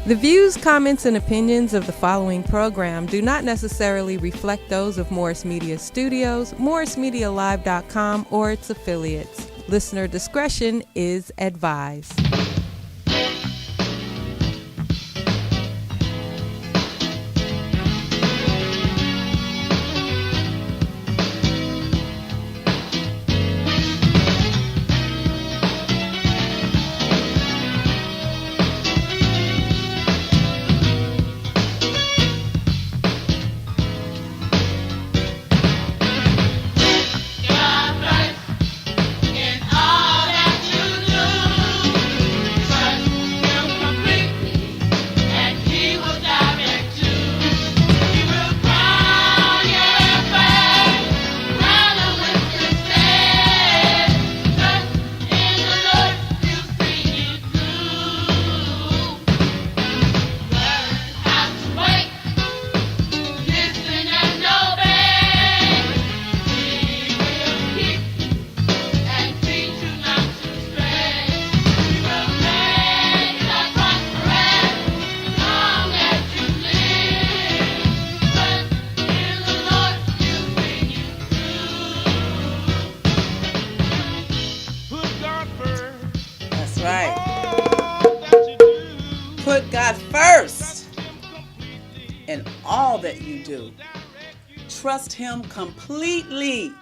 The views, comments, and opinions of the following program do not necessarily reflect those of Morris Media Studios, MorrisMediaLive.com, or its affiliates. Listener discretion is advised. Put God first in all that you do. Trust Him completely.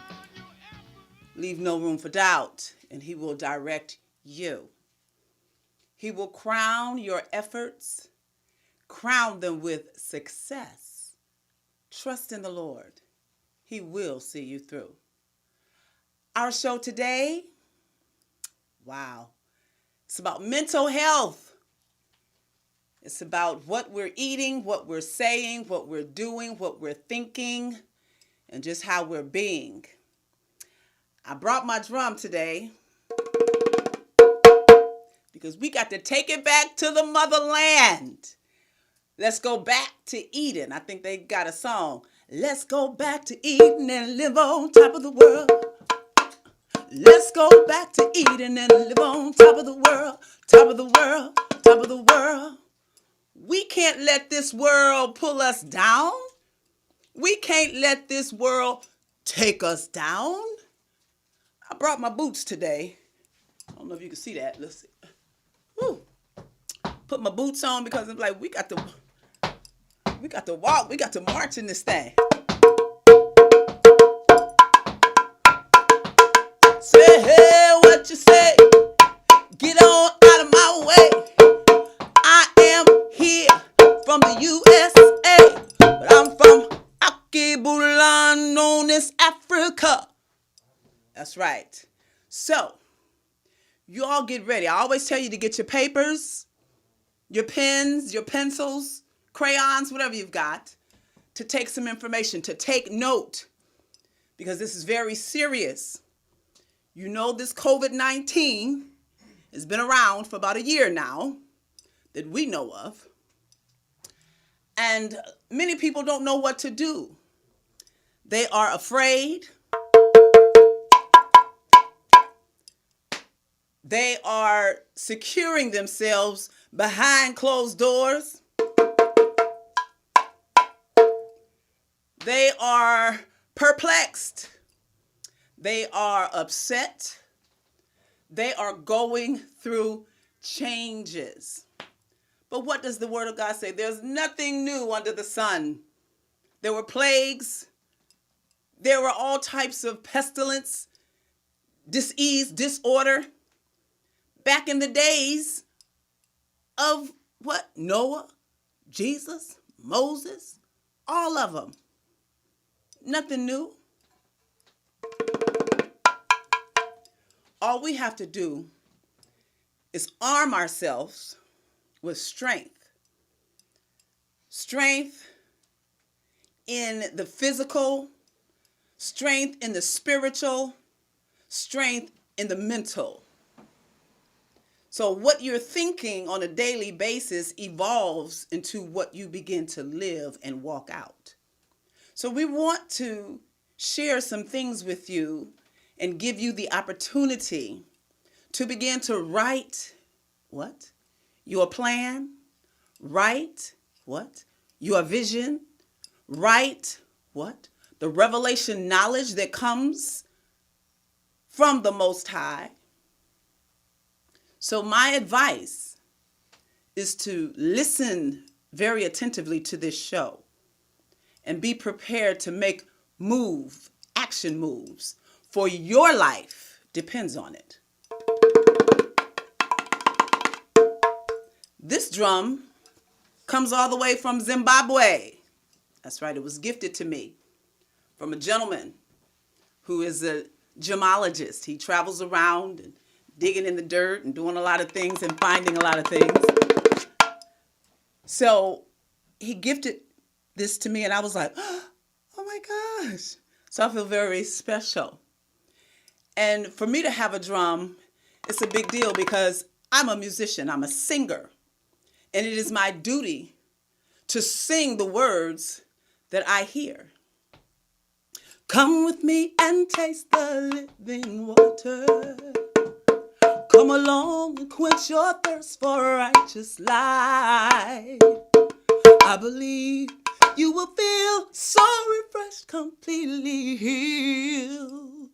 Leave no room for doubt, and He will direct you. He will crown your efforts, crown them with success. Trust in the Lord. He will see you through. Our show today, it's about mental health. It's about what we're eating, what we're saying, what we're doing, what we're thinking, and just how we're being. I brought my drum today because we got to take it back to the motherland. Let's go back to Eden. I think they got a song. Let's go back to Eden and live on top of the world. Let's go back to Eden and live on top of the world, top of the world, top of the world. We can't let this world pull us down. We can't let this world take us down. I brought my boots today. I don't know if you can see that. Let's see. Woo. Put my boots on because it's like we got to walk. We got to march in this thing. Say, hey, what you say? Get on out of my way. I am here from the USA, but I'm from Akibulan, known as Africa. That's right. So, you all get ready. I always tell you to get your papers, your pens, your pencils, crayons, whatever you've got, to take some information, to take note, because this is very serious. You know, this COVID-19 has been around for about a year now that we know of. And many people don't know what to do. They are afraid. They are securing themselves behind closed doors. They are perplexed. They are upset. They are going through changes. But what does the Word of God say? There's nothing new under the sun. There were plagues. There were all types of pestilence, disease, disorder. Back in the days of what? Noah, Jesus, Moses, all of them. Nothing new. All we have to do is arm ourselves with strength. Strength in the physical, strength in the spiritual, strength in the mental. So what you're thinking on a daily basis evolves into what you begin to live and walk out. So we want to share some things with you and give you the opportunity to begin to write what? Your plan, Write what? Your vision. Write what? The revelation knowledge that comes from the Most High. So my advice is to listen very attentively to this show and be prepared to make action moves, for your life depends on it. This drum comes all the way from Zimbabwe. That's right, it was gifted to me from a gentleman who is a gemologist. He travels around and digging in the dirt and doing a lot of things and finding a lot of things. So he gifted this to me and I was like, oh my gosh. So I feel very special. And for me to have a drum, it's a big deal because I'm a musician, I'm a singer. And it is my duty to sing the words that I hear. Come with me and taste the living water. Come along and quench your thirst for righteous life. I believe you will feel so refreshed, completely healed.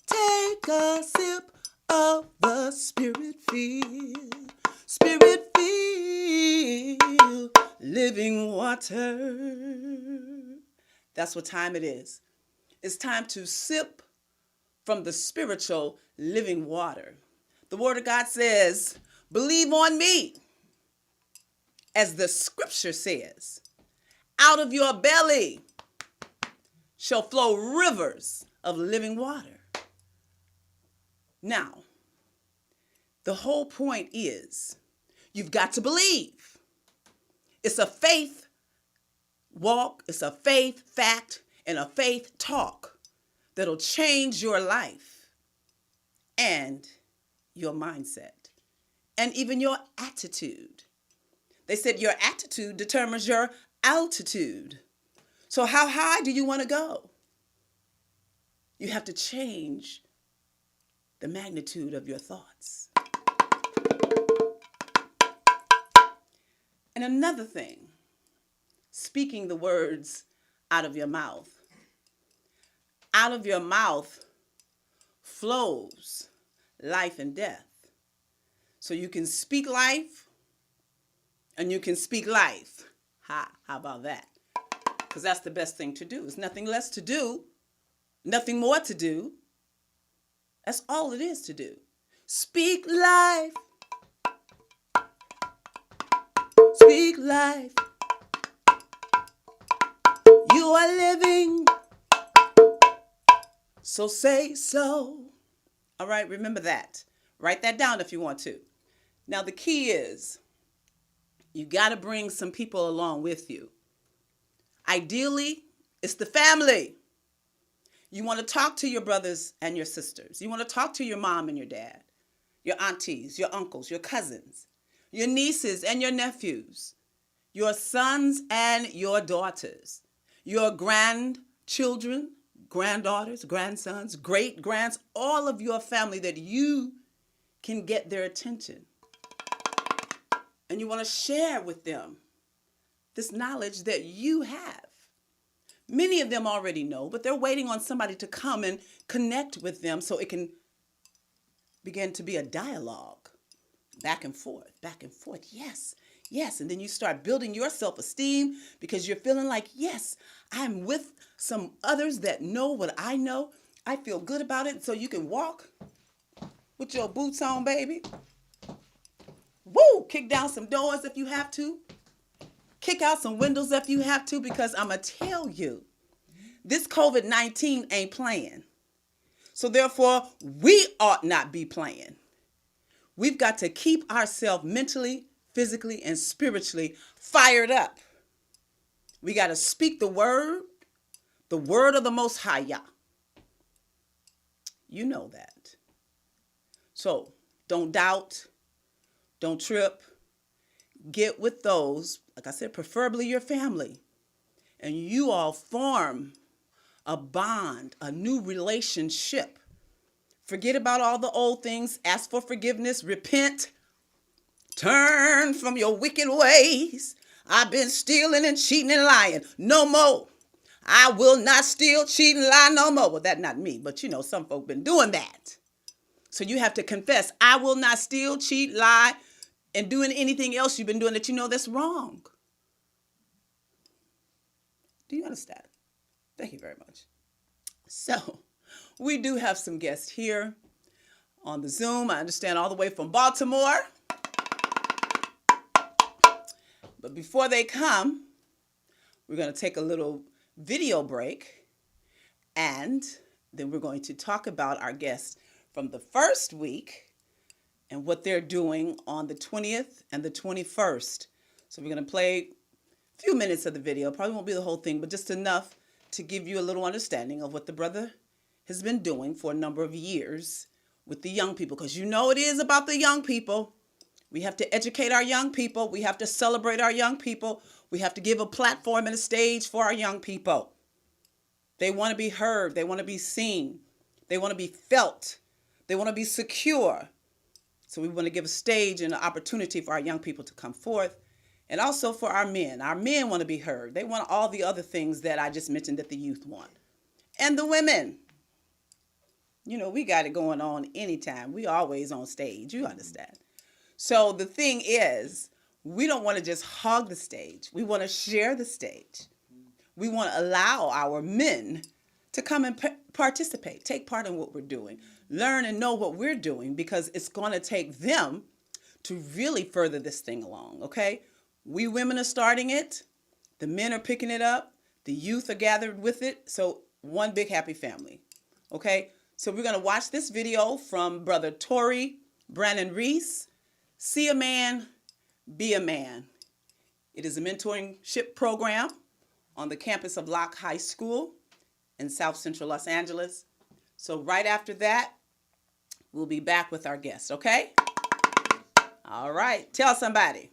Take a sip of the Spirit-filled living water. That's what time it is. It's time to sip from the spiritual living water. The Word of God says, believe on me, as the scripture says, out of your belly shall flow rivers of living water. Now, the whole point is you've got to believe. It's a faith walk, it's a faith fact, and a faith talk that'll change your life and your mindset and even your attitude. They said your attitude determines your altitude. So how high do you want to go? You have to change the magnitude of your thoughts. And another thing, speaking the words out of your mouth. Out of your mouth flows life and death. So you can speak life and you can speak life. How about that? Because that's the best thing to do. There's nothing less to do, nothing more to do. That's all it is to do. Speak life. Speak life. You are living. So say so. All right, remember that. Write that down if you want to. Now, the key is you got to bring some people along with you. Ideally, it's the family. You want to talk to your brothers and your sisters. You want to talk to your mom and your dad, your aunties, your uncles, your cousins, your nieces and your nephews, your sons and your daughters, your grandchildren, granddaughters, grandsons, great-grands, all of your family that you can get their attention. And you want to share with them this knowledge that you have. Many of them already know, but they're waiting on somebody to come and connect with them so it can begin to be a dialogue. Back and forth, yes, yes. And then you start building your self-esteem because you're feeling like, yes, I'm with some others that know what I know. I feel good about it. So you can walk with your boots on, baby. Woo! Kick down some doors if you have to. Kick out some windows if you have to, because I'm going to tell you, this COVID-19 ain't playing. So therefore, we ought not be playing. We've got to keep ourselves mentally, physically, and spiritually fired up. We got to speak the word of the Most High Yah. You know that. So don't doubt, don't trip. Get with those, like I said, preferably your family, and you all form a bond, a new relationship. Forget about all the old things. Ask for forgiveness. Repent. Turn from your wicked ways. I've been stealing and cheating and lying. No more. I will not steal, cheat, and lie no more. Well, that's not me, but some folk been doing that. So you have to confess, I will not steal, cheat, lie, and doing anything else you've been doing that that's wrong. Do you understand? Thank you very much. So we do have some guests here on the Zoom. I understand all the way from Baltimore. But before they come, we're going to take a little video break, and then we're going to talk about our guests from the first week and what they're doing on the 20th and the 21st. So we're going to play a few minutes of the video. Probably won't be the whole thing, but just enough to give you a little understanding of what the brother has been doing for a number of years with the young people, because it is about the young people. We have to educate our young people. We have to celebrate our young people. We have to give a platform and a stage for our young people. They want to be heard. They want to be seen. They want to be felt. They want to be secure. So we want to give a stage and an opportunity for our young people to come forth. And also for our men. Our men want to be heard. They want all the other things that I just mentioned that the youth want. And the women. We got it going on anytime. We always on stage. You understand? So the thing is, we don't want to just hog the stage. We want to share the stage. We want to allow our men to come and participate, take part in what we're doing, learn and know what we're doing, because it's going to take them to really further this thing along, okay? We women are starting it. The men are picking it up. The youth are gathered with it. So one big happy family, okay? So we're going to watch this video from Brother Tory Brandon Reese. See a man, be a man. It is a mentorship program on the campus of Locke High School in South Central Los Angeles. So right after that, we'll be back with our guest, okay? All right, tell somebody.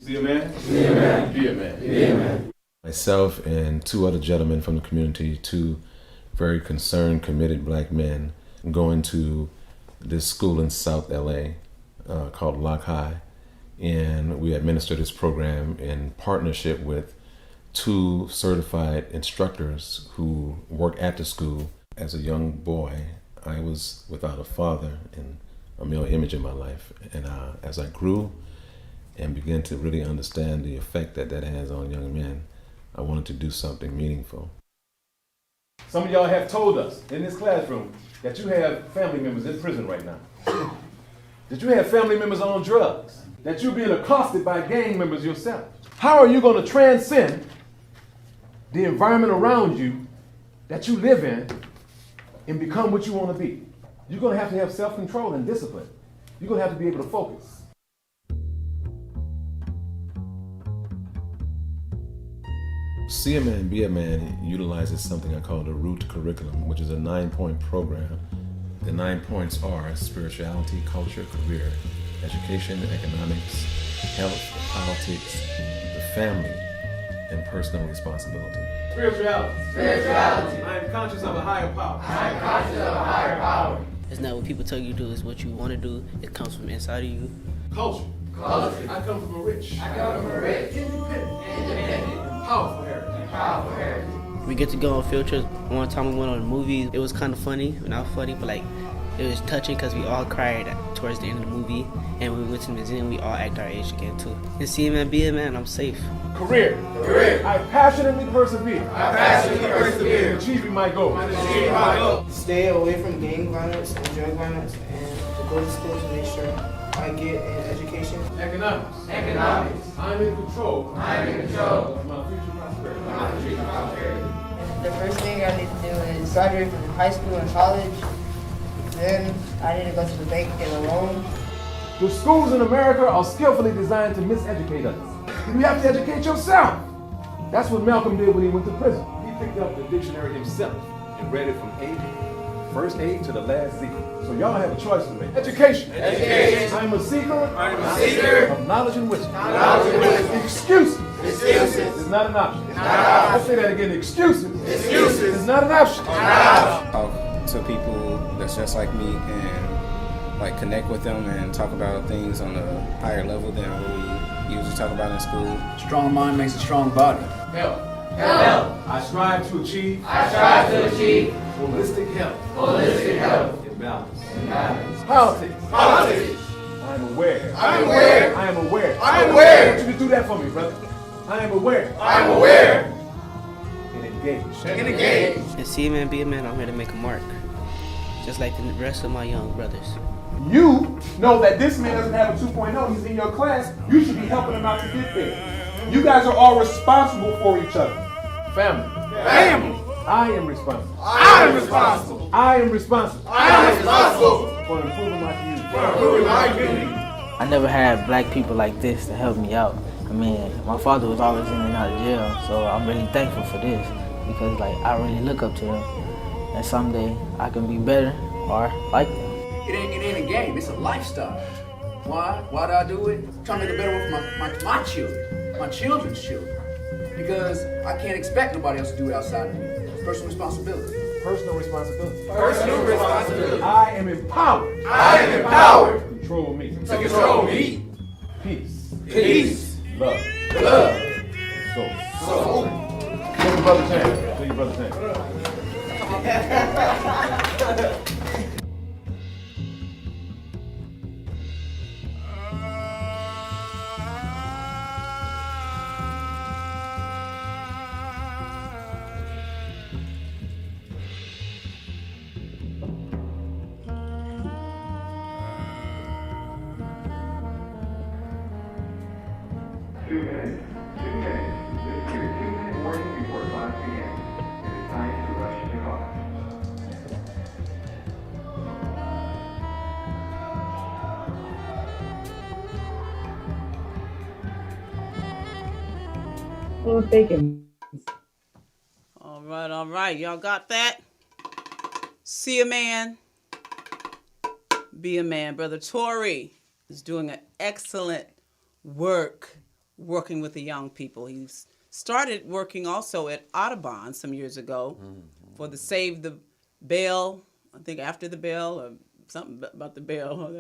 See a man? Be a man. Be a man. Be a man. Myself and two other gentlemen from the community, two very concerned, committed black men, going to this school in South LA called Locke High. And we administer this program in partnership with two certified instructors who work at the school. As a young boy, I was without a father and a male image in my life. And as I grew and began to really understand the effect that has on young men, I wanted to do something meaningful. Some of y'all have told us in this classroom that you have family members in prison right now. That you have family members on drugs. That you're being accosted by gang members yourself. How are you going to transcend the environment around you that you live in and become what you want to be? You're going to have self-control and discipline. You're going to have to be able to focus. See a Man, Be a Man utilizes something I call the ROOT curriculum, which is a 9-point program. The 9 points are spirituality, culture, career, education, economics, health, politics, the family, and personal responsibility. Spirituality. Spirituality. I am conscious of a higher power. I am conscious of a higher power. It's not what people tell you to do, it's what you want to do. It comes from inside of you. Culture. Culture. I come from a rich, I come from a rich, independent, powerful heritage. powerful heritage. We get to go on field trips. One time we went on movies. It was kind of funny, not funny, but it was touching because we all cried towards the end of the movie. And when we went to the museum, we all act our age again too. And see a man, be a man, I'm safe. Career. I passionately persevere. persevere. In achieving my goals. Stay away from gang violence and drug violence, and to go to school to make sure I get an education. Economics. I'm in control. Of my future prosperity. The first thing I need to do is graduate from high school and college. Then I need to go to the bank and get a loan. The schools in America are skillfully designed to miseducate us. You have to educate yourself. That's what Malcolm did when he went to prison. He picked up the dictionary himself and read it from first A to the last Z. So y'all have a choice to make. Education. I'm a seeker of knowledge and wisdom. Excuses. It's not an option. Let's say that again. Excuses. It's not an option. to people that's just like me and like connect with them and talk about things on a higher level than what we usually talk about in school. Strong mind makes a strong body. Health. Health. I strive to achieve. I strive to achieve Holistic health. holistic health And balance. and balance. Politics. Politics. I am aware. I am aware. I am aware. I am I aware. want you to do that for me, brother. I am aware. I am aware. And engaged. And engaged. And see a man, be a man, I'm here to make a mark. Just like the rest of my young brothers. You know that this man doesn't have a 2.0. He's in your class. You should be helping him out to get there. You guys are all responsible for each other. Family. Family. I am responsible. I am responsible. I am responsible I am responsible for improving my community. for improving my community. I never had black people like this to help me out. I mean, my father was always in and out of jail, so I'm really thankful for this because, like, I really look up to them, and someday I can be better or like them. It ain't a game, it's a lifestyle. Why? Why do I do it? Trying to make a better one for my children, my children's children. Because I can't expect nobody else to do it outside of me. It's personal responsibility. Personal responsibility. Personal responsibility. I am empowered I am empowered to control me. to control me. Peace. Peace. Love. Love. Soul. Soul. Show your brother's hand. Show your brother's hand. All right. Y'all got that? See a man, be a man. Brother Tory is doing an excellent work working with the young people. He's started working also at Audubon some years ago for the Save the Bell, I think after the bell or something about the bell.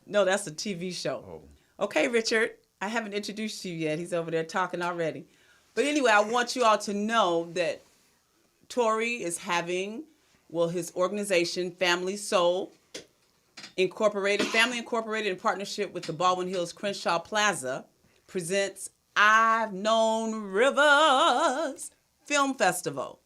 No, that's a TV show. Okay, Richard, I haven't introduced you yet. He's over there talking already. But anyway, I want you all to know that Tory is having, his organization, Family Soul Incorporated, Family Incorporated in partnership with the Baldwin Hills Crenshaw Plaza, presents I've Known Rivers Film Festival.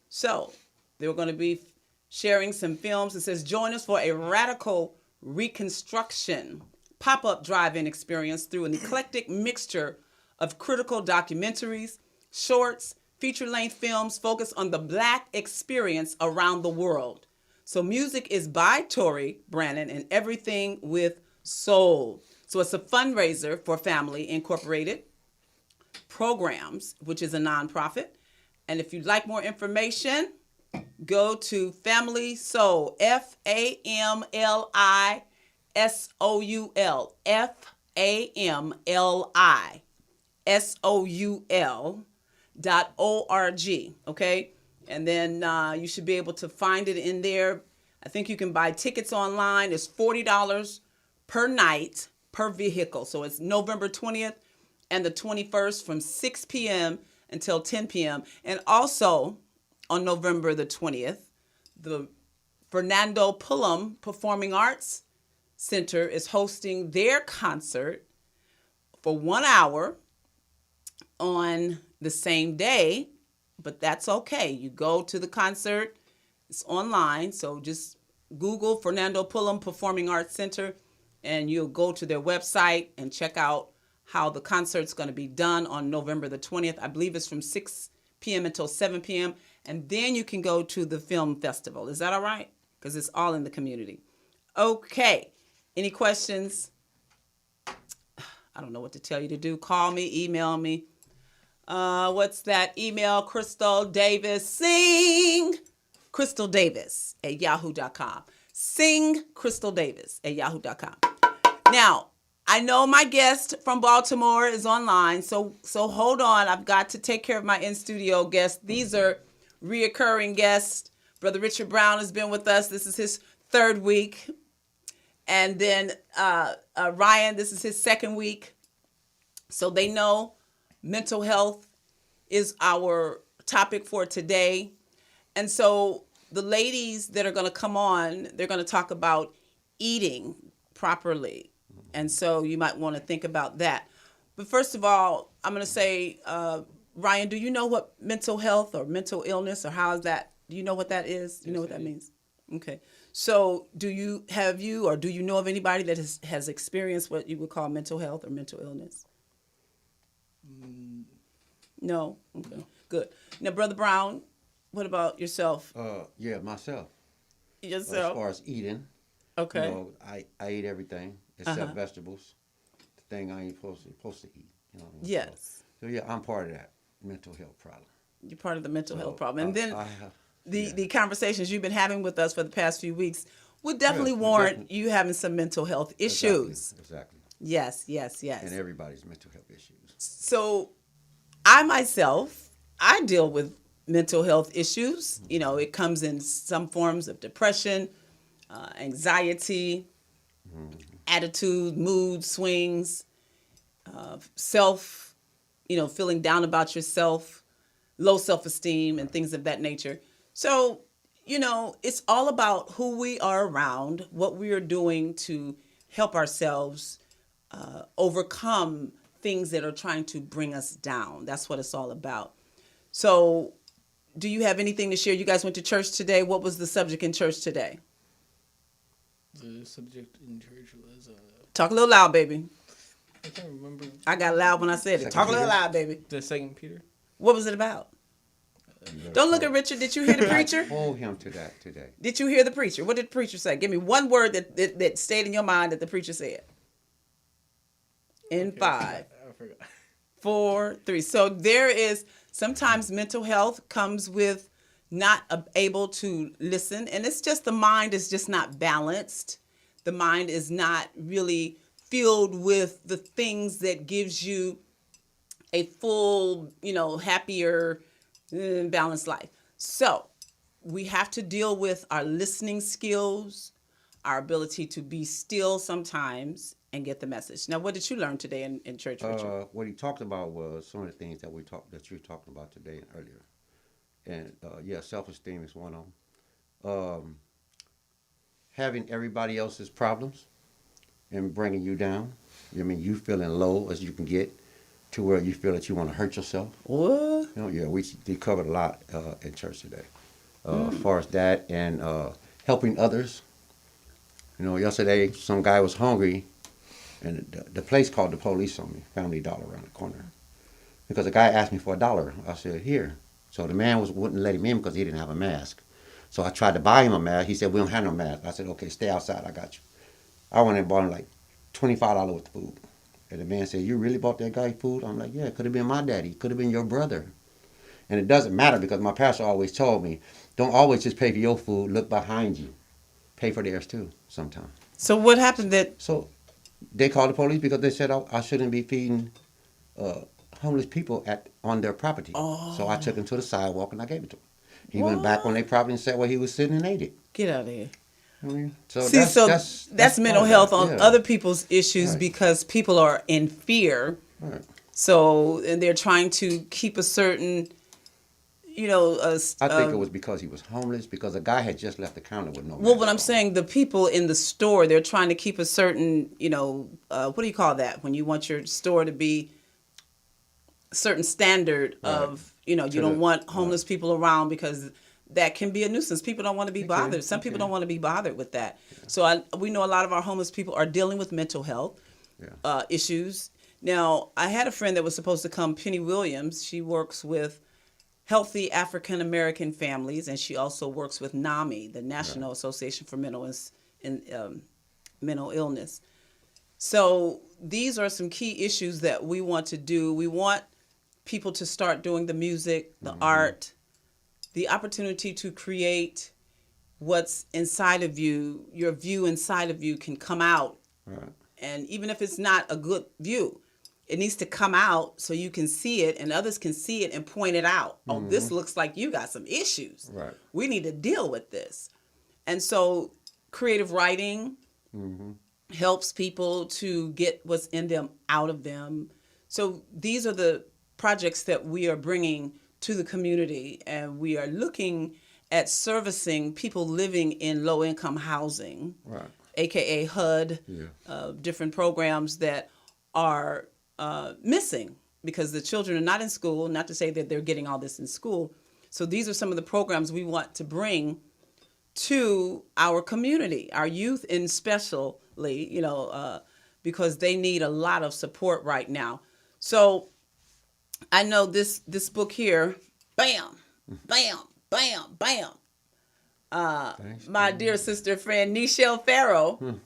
So they're going to be sharing some films. It says, join us for a radical reconstruction pop-up drive-in experience through an eclectic mixture of critical documentaries, shorts, feature-length films focused on the Black experience around the world. So music is by Tory Brannon and everything with soul. So it's a fundraiser for Family Incorporated Programs, which is a nonprofit. And if you'd like more information, go to Family Soul, FAMLISOUL, FAMLISOUL.org, okay? And then you should be able to find it in there. I think you can buy tickets online. It's $40 per night per vehicle. So it's November 20th and the 21st from 6 p.m. until 10 p.m. And also on November the 20th, the Fernando Pullum Performing Arts Center is hosting their concert for 1 hour on the same day, but that's okay. You go to the concert, it's online, so just Google Fernando Pullum Performing Arts Center, and you'll go to their website and check out how the concert's going to be done on November the 20th. I believe it's from 6 p.m. until 7 p.m., and then you can go to the film festival. Is that all right? Because it's all in the community. Okay. Any questions? I don't know what to tell you to do. Call me, email me. What's that email? Crystal Davis. Sing Crystal Davis at yahoo.com. Sing Crystal Davis at yahoo.com. Now, I know my guest from Baltimore is online, so hold on. I've got to take care of my in-studio guests. These are reoccurring guests Brother Richard Brown has been with us. This is his 3rd week. And then Ryan, this is his 2nd week. So they know mental health is our topic for today. And so the ladies that are going to come on, they're going to talk about eating properly. And so you might want to think about that. But first of all, I'm going to say, Ryan, do you know what mental health or mental illness or how is that? Do you know what that is? Do you know what that means? Okay. So do you know of anybody that has experienced what you would call mental health or mental illness? No? Okay. Good. Now, Brother Brown, what about yourself? Yeah, myself. Yourself? As far as eating. Okay. You know, I eat everything except vegetables. The thing I ain't supposed to eat. You know what I mean? Yes. So yeah, I'm part of that mental health problem. You're part of the mental health problem. And then yeah. the conversations you've been having with us for the past few weeks would definitely warrant you having some mental health issues. Exactly. Yes. And everybody's mental health issues. So I myself, I deal with mental health issues. You know, it comes in some forms of depression, anxiety, attitude, mood swings, feeling down about yourself, low self-esteem, and things of that nature. So, it's all about who we are around, what we are doing to help ourselves overcome things that are trying to bring us down. That's what it's all about. So, do you have anything to share? You guys went to church today. What was the subject in church today? The subject in church was... Talk a little loud, baby. I can't remember. I got loud when I said it. Talk a little loud, baby. The 2 Peter. What was it about? Don't look at Richard. Did you hear the preacher? Hold him to that today. Did you hear the preacher? What did the preacher say? Give me one word that stayed in your mind that the preacher said. In 5, I forgot. 4, 3. So there is sometimes mental health comes with not able to listen, and it's just the mind is just not balanced. The mind is not really filled with the things that gives you a full, happier, balanced life. So we have to deal with our listening skills, our ability to be still sometimes and get the message. Now, what did you learn today in church, Richard? What he talked about was some of the things that that you were talking about today and earlier. And self-esteem is one of them. Having everybody else's problems and bringing you down. You feeling low as you can get to where you feel that you want to hurt yourself. What? We covered a lot in church today. As far as that and helping others. Yesterday some guy was hungry and the place called the police on me, Family Dollar around the corner. Because the guy asked me for $1. I said, here. So the man wouldn't let him in because he didn't have a mask. So I tried to buy him a mask. He said, we don't have no mask. I said, okay, stay outside. I got you. I went and bought him like $25 worth of food. And the man said, you really bought that guy food? I'm like, yeah, it could have been my daddy. It could have been your brother. And it doesn't matter because my pastor always told me, don't always just pay for your food. Look behind you. Pay for theirs too sometimes. So what happened So they called the police because they said I shouldn't be feeding homeless people on their property. Oh. So I took him to the sidewalk and I gave it to him. He went back on their property and sat where he was sitting and ate it. Get out of here. That's mental health on yeah. other people's issues Right. because people are in fear. Right. So, and they're trying to keep a certain, I think it was because he was homeless, because a guy had just left the counter with no well, mask what I'm on. saying, the people in the store, they're trying to keep a certain, what do you call that? When you want your store to be a certain standard of, you don't want homeless people around because that can be a nuisance. People don't want to be bothered. Some people don't want to be bothered with that. So we know a lot of our homeless people are dealing with mental health issues. Now, I had a friend that was supposed to come, Penny Williams. She works with Healthy African American Families, and she also works with NAMI, the National Association for Mental Illness. So these are some key issues that we want to do. We want people to start doing the music, the art, the opportunity to create what's inside of you. Your view inside of you can come out. Right. And even if it's not a good view, it needs to come out so you can see it and others can see it and point it out. Oh, this looks like you got some issues. Right. We need to deal with this. And so creative writing helps people to get what's in them out of them. So these are the projects that we are bringing to the community, and we are looking at servicing people living in low-income housing, Right. aka HUD, different programs that are missing because the children are not in school, not to say that they're getting all this in school. So these are some of the programs we want to bring to our community, our youth especially, because they need a lot of support right now. So I know this book here, bam, bam, bam, bam. My dear sister friend, Nichelle Farrow,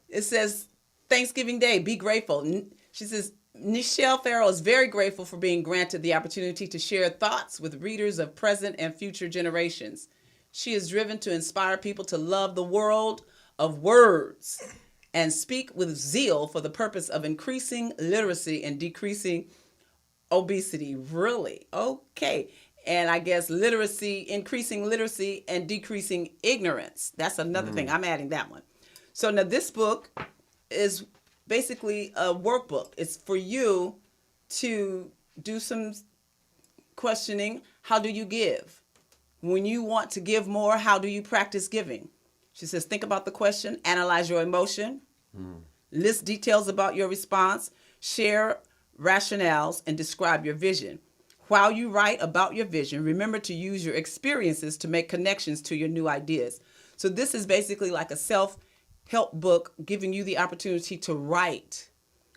it says, Thanksgiving Day, be grateful. She says, Nichelle Farrow is very grateful for being granted the opportunity to share thoughts with readers of present and future generations. She is driven to inspire people to love the world of words and speak with zeal for the purpose of increasing literacy and decreasing obesity. Really? Okay. And I guess increasing literacy and decreasing ignorance. That's another thing. I'm adding that one. So now this book is basically a workbook. It's for you to do some questioning. How do you give? When you want to give more, how do you practice giving? She says, think about the question, analyze your emotion, list details about your response, share rationales, and describe your vision. While you write about your vision, remember to use your experiences to make connections to your new ideas. So this is basically like a self-help book giving you the opportunity to write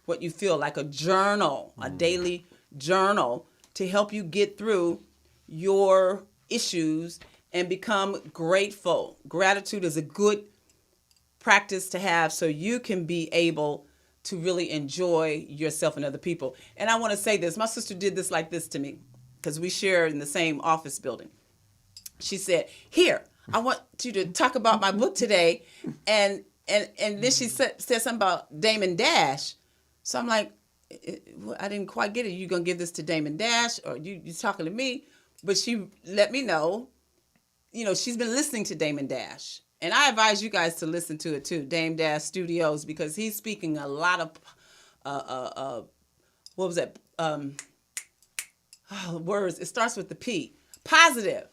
what you feel, like a journal, a daily journal, to help you get through your issues and become grateful. Gratitude is a good practice to have so you can be able to really enjoy yourself and other people. And I want to say this. My sister did this like this to me because we share in the same office building. She said, here, I want you to talk about my book today. And then she said something about Damon Dash. So I'm like, I didn't quite get it. You going to give this to Damon Dash or you talking to me? But she let me know, she's been listening to Damon Dash. And I advise you guys to listen to it too, Dame Dash Studios, because he's speaking a lot of, what was that? Words. It starts with the P. Positive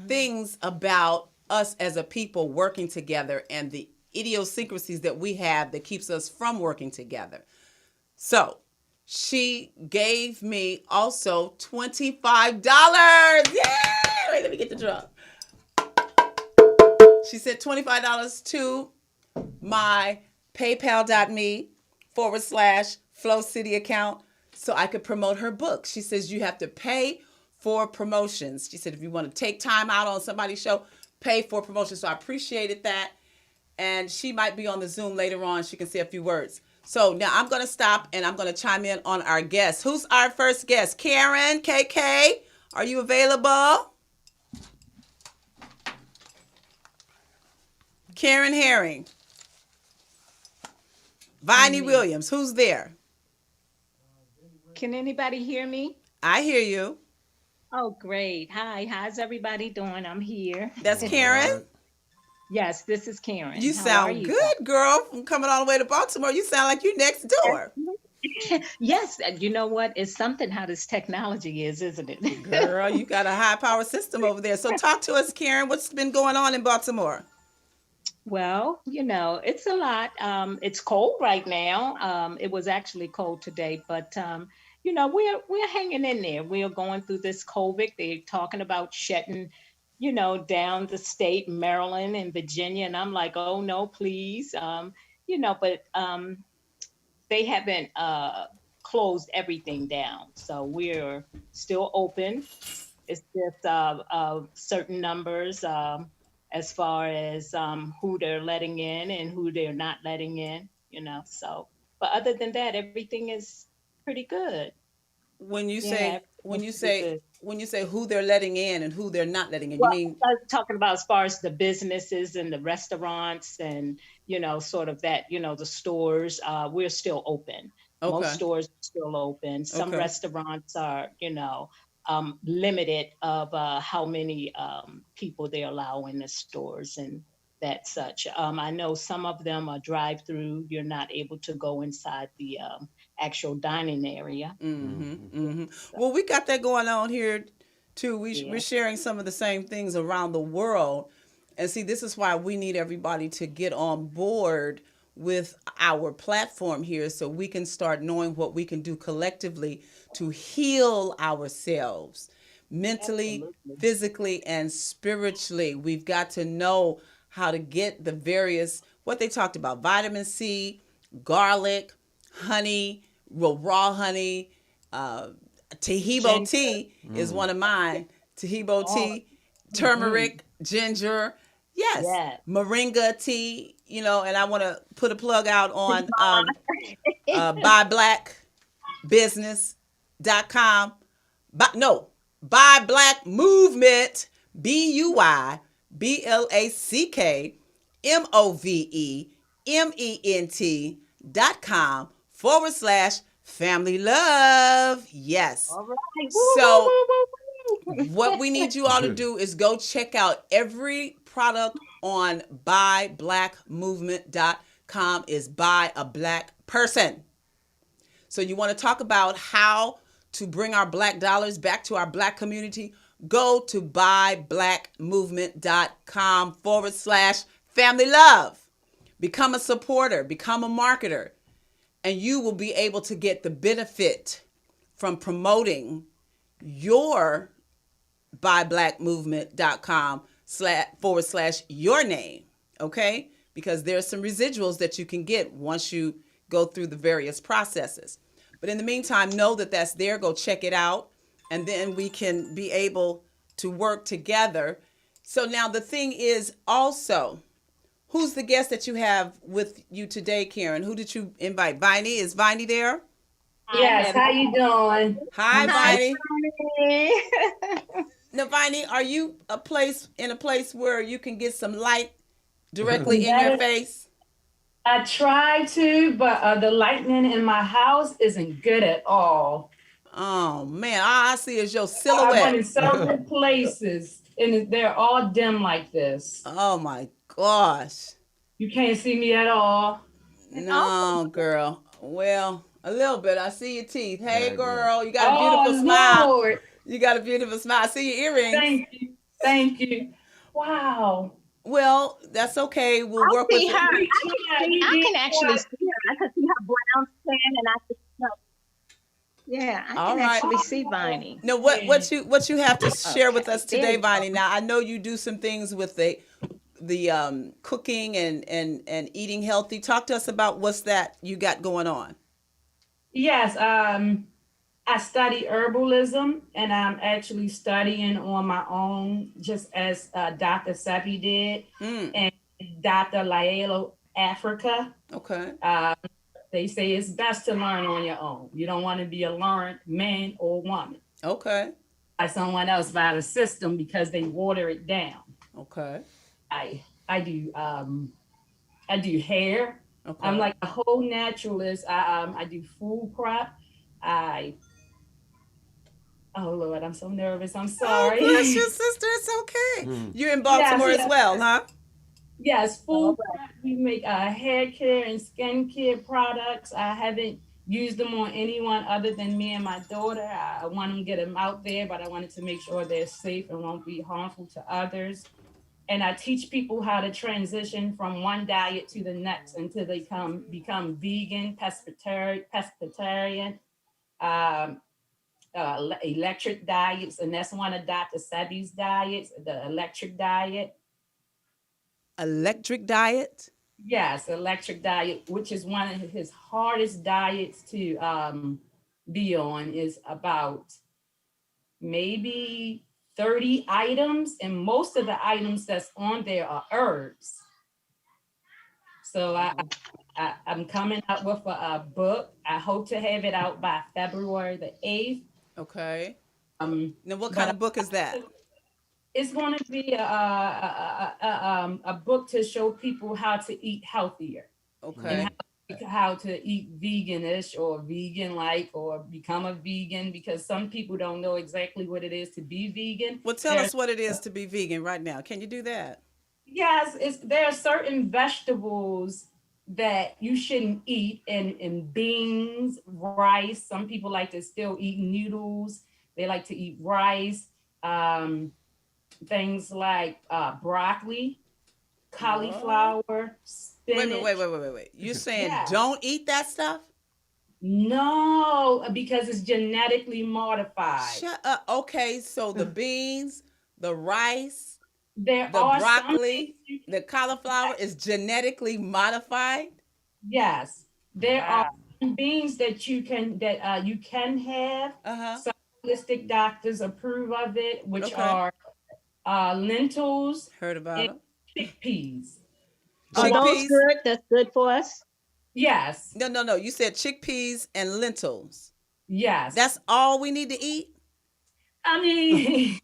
things about us as a people working together and the idiosyncrasies that we have that keeps us from working together. So she gave me also $25. Yay! Wait, let me get the drum. She said $25 to my paypal.me/Flow City account so I could promote her book. She says you have to pay for promotions. She said if you want to take time out on somebody's show, pay for promotions. So I appreciated that. And she might be on the Zoom later on. She can say a few words. So now I'm going to stop and I'm going to chime in on our guest. Who's our first guest? Karen, KK, are you available? Karen Herring. Viney Williams, who's there? Can anybody hear me? I hear you. Oh, great. Hi, how's everybody doing? I'm here. That's Karen? Yes, this is Karen. You How sound are you? good, girl. From coming all the way to Baltimore, you sound like you next door. Yes, you know what? It's something how this technology is, isn't it? Girl, you got a high power system over there. So talk to us, Karen. What's been going on in Baltimore? Well, it's a lot. It's cold right now. It was actually cold today, but we're hanging in there. We're going through this COVID. They're talking about shutting, down the state, Maryland and Virginia, and I'm like, oh no, please, but they haven't closed everything down, so we're still open. It's just certain numbers. As far as who they're letting in and who they're not letting in, so. But other than that, everything is pretty good. When you say who they're letting in and who they're not letting in, you mean? I was talking about as far as the businesses and the restaurants and sort of that, the stores. We're still open. Most Okay. stores are still open. Some Okay. restaurants are, limited of how many people they allow in the stores and that such. I know some of them are drive-through. You're not able to go inside the actual dining area. Well, we got that going on here too. We're Yeah. sharing some of the same things around the world. And see, this is why we need everybody to get on board with our platform here so we can start knowing what we can do collectively to heal ourselves mentally, Absolutely. physically, and spiritually. We've got to know how to get the various, what they talked about, vitamin C, garlic, honey, raw honey, Tahibo Ginger. tea is one of mine. Tahibo Oh, tea, turmeric, ginger, yes, yes. moringa tea, and I want to put a plug out on buyblackbusiness.com. No, Buy Black Movement, BUYBLACKMOVEMENT.com/family love. Yes. All right. Woo, So woo, woo, woo, what woo. we need you all to do is go check out every product on buyblackmovement.com is by a black person. So you want to talk about how to bring our black dollars back to our black community? Go to buyblackmovement.com/family love. Become a supporter, become a marketer, and you will be able to get the benefit from promoting your buyblackmovement.com/your name. Okay? Because there's some residuals that you can get once you go through the various processes. But in the meantime, know that that's there. Go check it out. And then we can be able to work together. So now the thing is also, who's the guest that you have with you today, Karen? Who did you invite? Viney? Is Viney there? Yes, how you doing? Hi, Hi, Viney. Bonnie. Now, Viney, are you in a place where you can get some light directly in your face? I try to, but the lightning in my house isn't good at all. Oh man, all I see is your I went in silhouette. several places, and they're all dim like this. Oh my gosh. You can't see me at all. No, girl. Well, a little bit. I see your teeth. Hey, Yeah, girl, you got a Oh, beautiful smile. Lord. You got a beautiful smile. I see your earrings. Thank you. Thank you. Wow. Well, that's okay. We'll work with See her. it. I can actually see her. I can see her brown skin, and I can yeah, I All can right. actually see Viney. Now, what you have to share with us today, Viney? Now, I know you do some things with the cooking and eating healthy. Talk to us about what's that you got going on. Yes, I study herbalism, and I'm actually studying on my own, just as Dr. Sebi did, and Dr. Laelo Africa. Okay. They say it's best to learn on your own. You don't want to be a learned man or woman Okay. by someone else by the system because they water it down. Okay. I do hair. Okay. I'm like a whole naturalist. I do food prep. Oh Lord, I'm so nervous. I'm sorry. Oh, bless you, sister. It's okay. You're in Baltimore Yes, as well, huh? Yes, food prep. We make hair care and skin care products. I haven't used them on anyone other than me and my daughter. I want to get them out there, but I wanted to make sure they're safe and won't be harmful to others. And I teach people how to transition from one diet to the next until they become vegan, pescatarian, electric diets, and that's one of Dr. Sebi's diets, the electric diet. Electric diet? Yes, electric diet, which is one of his hardest diets to be on, is about maybe 30 items, and most of the items that's on there are herbs. So I'm coming up with a book. I hope to have it out by February the 8th. Okay. Now, what kind of book is that? It's going to be a book to show people how to eat healthier. Okay. And how to how to eat veganish or vegan like or become a vegan, because some people don't know exactly what it is to be vegan. Well, tell us what it is to be vegan right now. Can you do that? Yes, there are certain vegetables that you shouldn't eat, and beans, rice. Some people like to still eat noodles. They like to eat rice. Things like broccoli, cauliflower, spinach. Wait. You're saying don't eat that stuff? No, because it's genetically modified. Shut up. Okay, so the beans, the rice, the broccoli, the cauliflower is genetically modified? Yes. There are beans that you can have. Some holistic doctors approve of it, which are lentils. Heard about them. Chickpeas. Are those good? That's good for us? Yes. No. You said chickpeas and lentils. Yes. That's all we need to eat? I mean,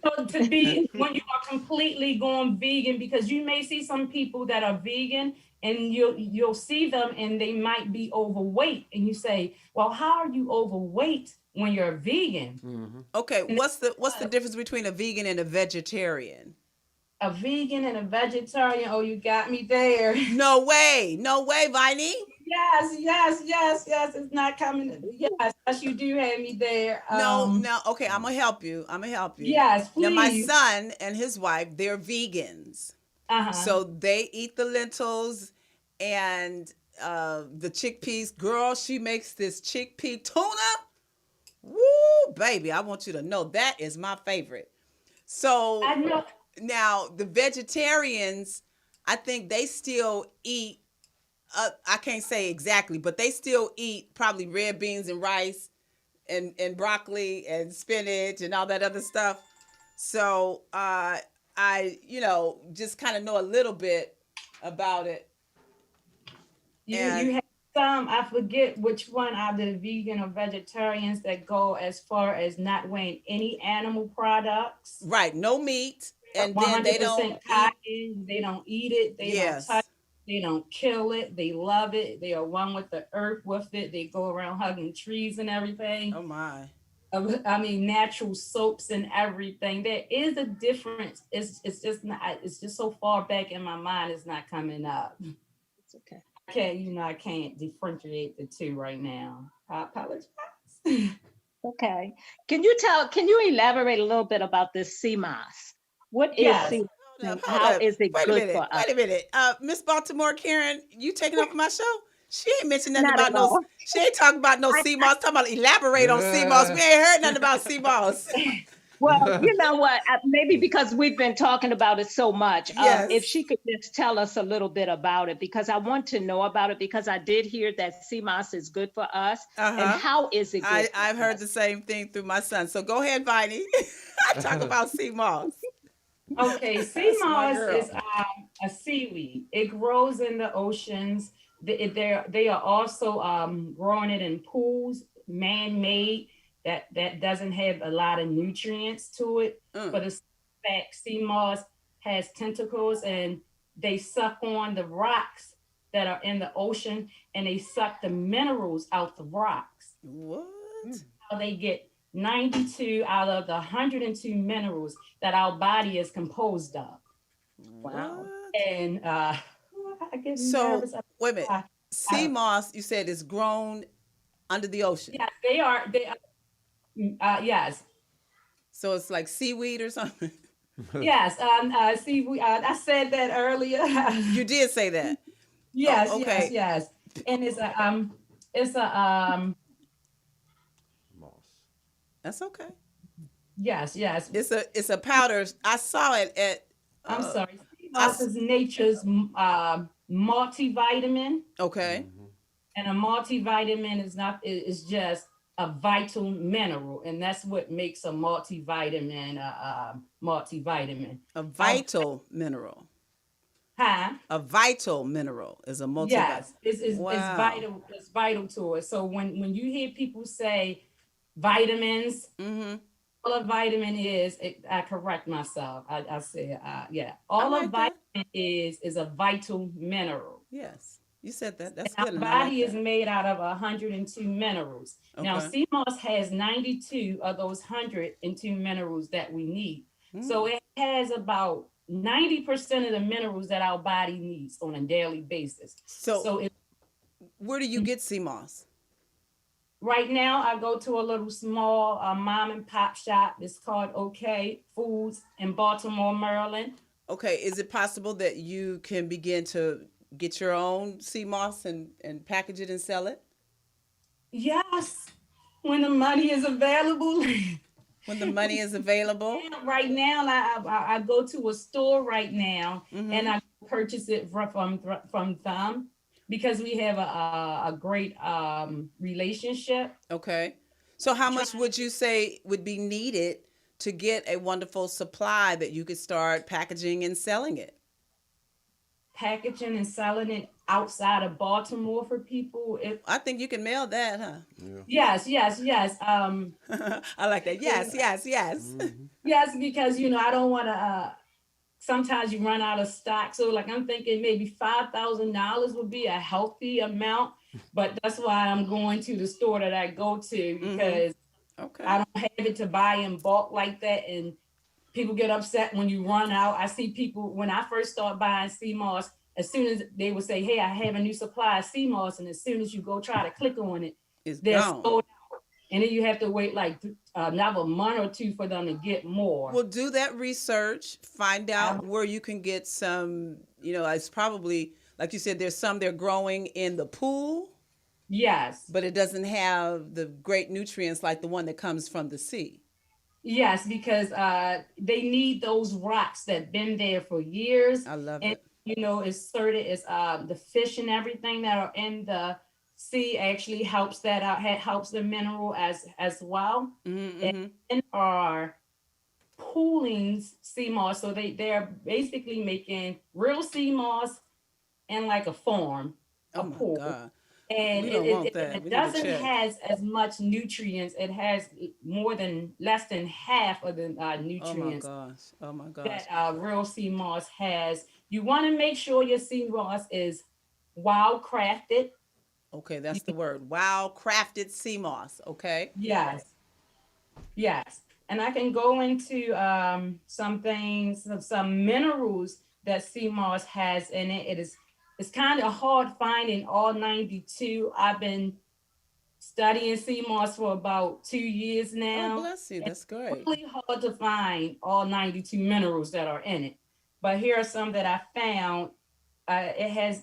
so to be when you are completely going vegan, because you may see some people that are vegan and you'll see them and they might be overweight, and you say, well, how are you overweight when you're a vegan? Mm-hmm. Okay, what's the difference between a vegan and a vegetarian? A vegan and a vegetarian. Oh, you got me there. No way, Viney. Yes. It's not coming. Yes, you do have me there. No. Okay, I'm gonna help you. Yes, please. Now, my son and his wife, they're vegans. So they eat the lentils and the chickpeas. Girl, she makes this chickpea tuna. Woo, baby! I want you to know that is my favorite. So I know. Now, the vegetarians, I think they still eat, I can't say exactly, but they still eat probably red beans and rice and broccoli and spinach and all that other stuff. So I, just kind of know a little bit about it. You have some, I forget which one are the vegan or vegetarians that go as far as not weighing any animal products. Right, no meat. And then they don't cotton, they don't eat it, they don't touch it, they don't kill it, they love it, they are one with the earth with it, they go around hugging trees and everything. Oh my. I mean, natural soaps and everything. There is a difference. It's just so far back in my mind, it's not coming up. It's okay. I can't differentiate the two right now. I apologize. Okay. Can you elaborate a little bit about this CMOS? What is CMOS? How is it good for us? Wait a minute. Miss Baltimore Karen, you taking off my show? She ain't mentioned nothing about no. She ain't talking about no CMOS. Talking about elaborate on CMOS. We ain't heard nothing about CMOS. Well, you know what? Maybe because we've been talking about it so much. Yes. If she could just tell us a little bit about it, because I want to know about it, because I did hear that CMOS is good for us. And how is it good? I've heard the same thing through my son. So go ahead, Viney. Talk about CMOS. Okay, CMOS is a seaweed. It grows in the oceans. They are also growing it in pools, man-made. That doesn't have a lot of nutrients to it. But it's fact, CMOS has tentacles and they suck on the rocks that are in the ocean, and they suck the minerals out the rocks. What? They get 92 out of the 102 minerals that our body is composed of. Wow. And I get nervous. Wait a minute. CMOS, you said, is grown under the ocean. Yeah, they are. Yes. So it's like seaweed or something? Yes. Seaweed. I said that earlier. You did say that. Yes. Oh, okay. Yes. And it's a moss. That's okay. Yes. It's a powder. I saw it at. I'm sorry. CMOS is nature's multivitamin. Okay. And a multivitamin is just a vital mineral, and that's what makes a multivitamin multivitamin. A vital mineral. Huh? A vital mineral is a multivitamin. Yes, it's Wow. vital. It's vital to it. So when you hear people say vitamins, all a vitamin is, I correct myself. I say all a vitamin is a vital mineral. Yes. You said that. That's And good. our and I like body is that. made out of 102 minerals. Now, Okay. sea moss has 92 of those 102 minerals that we need. So it has about 90% of the minerals that our body needs on a daily basis. So it, where do you get sea moss? right now, I go to a little small mom and pop shop. It's called OK Foods in Baltimore, Maryland. Okay, is it possible that you can begin to get your own sea moss and package it and sell it? Yes, when the money is available. When the money is available? Right now, I go to a store right now and I purchase it from them because we have a great relationship. Okay. So how much would you say would be needed to get a wonderful supply that you could start packaging and selling it? Packaging and selling it outside of Baltimore for people. I think you can mail that, huh? Yes. I like that. Yes. Yes, because I don't want to. Sometimes you run out of stock, so like I'm thinking maybe $5,000 would be a healthy amount, but that's why I'm going to the store that I go to because I don't have it to buy in bulk like that, and people get upset when you run out. I see people when I first start buying sea moss, as soon as they would say, "Hey, I have a new supply of sea moss," and as soon as you go try to click on it, they're gone. sold out. And then you have to wait like another month or two for them to get more. Well, do that research, find out where you can get some, it's probably, like you said, there's some they're growing in the pool. Yes. But it doesn't have the great nutrients like the one that comes from the sea. Yes, because they need those rocks that been there for years. I love it. It's certain, it's the fish and everything that are in the sea actually helps that out, helps the mineral as well. And are pooling sea moss, so they're basically making real sea moss in like a farm, a pool. God. And we don't want that. it doesn't has as much nutrients. It has less than half of the nutrients. Oh my gosh. That real sea moss has. You want to make sure your sea moss is wild crafted. Okay, that's the word. Wild crafted sea moss. Okay. Yes. And I can go into some things, some minerals that sea moss has in it. It's kind of hard finding all 92. I've been studying sea moss for about 2 years now. Oh, bless you. That's great. It's really hard to find all 92 minerals that are in it. But here are some that I found. It has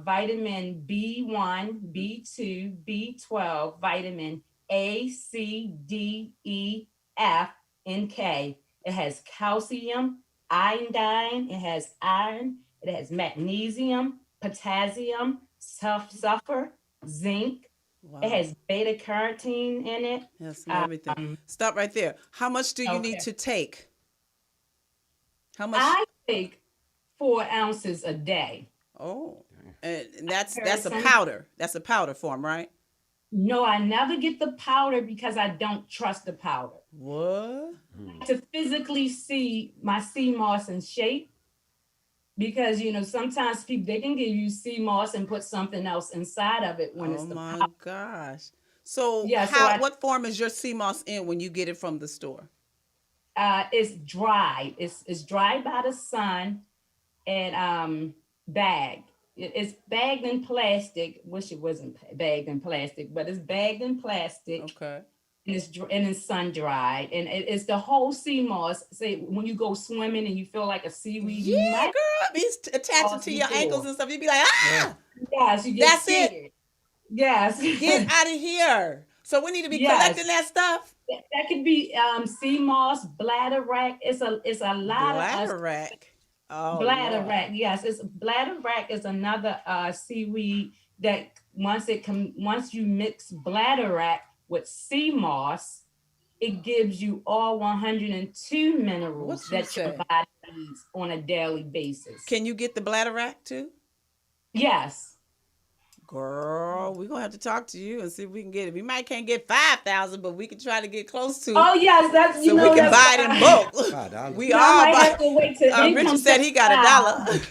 vitamin B1, B2, B12, vitamin A, C, D, E, F, and K. It has calcium, iodine, it has iron, it has magnesium, potassium, sulfur, zinc. Wow. It has beta carotene in it. Yes, everything. Stop right there. How much do you need to take? How much? I take 4 ounces a day. Oh, and that's a powder. That's a powder form, right? No, I never get the powder because I don't trust the powder. What? To physically see my sea moss in shape, because sometimes people they can give you sea moss and put something else inside of it when it's the powder. Oh my gosh! So what form is your sea moss in when you get it from the store? It's dried. It's dried by the sun and bagged. It's bagged in plastic. Wish it wasn't bagged in plastic, but it's bagged in plastic. Okay. And it's sun dried, and it's the whole sea moss. Say when you go swimming and you feel like a seaweed. Yeah, girl, it's attached to your ankles and stuff. You'd be like, ah. Yes, you get scared. It. Yes. Get out of here. So we need to be collecting that stuff. That could be sea moss, bladderwrack. It's a lot of bladderwrack. Oh, bladderwrack. Yes, bladderwrack is another seaweed that once you mix bladderwrack with sea moss, it gives you all 102 minerals that your body needs on a daily basis. Can you get the bladderwrack too? Yes. Girl, we're gonna have to talk to you and see if we can get it. We might can't get 5,000, but we can try to get close to. Oh yes, that's so we can buy it in bulk. We all have to wait till Richard said he got $1.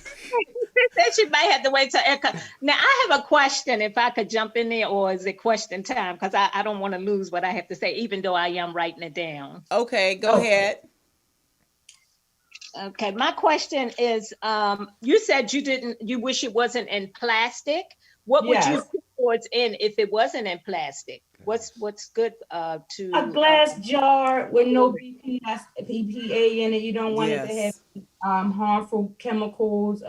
said she might have to wait till it comes. Now, I have a question, if I could jump in there, or is it question time? Because I don't want to lose what I have to say, even though I am writing it down. Okay, go ahead. Okay, my question is, you said you wish it wasn't in plastic. What would you put towards in if it wasn't in plastic? What's good to a glass jar with no BPA in it? You don't want it to have harmful chemicals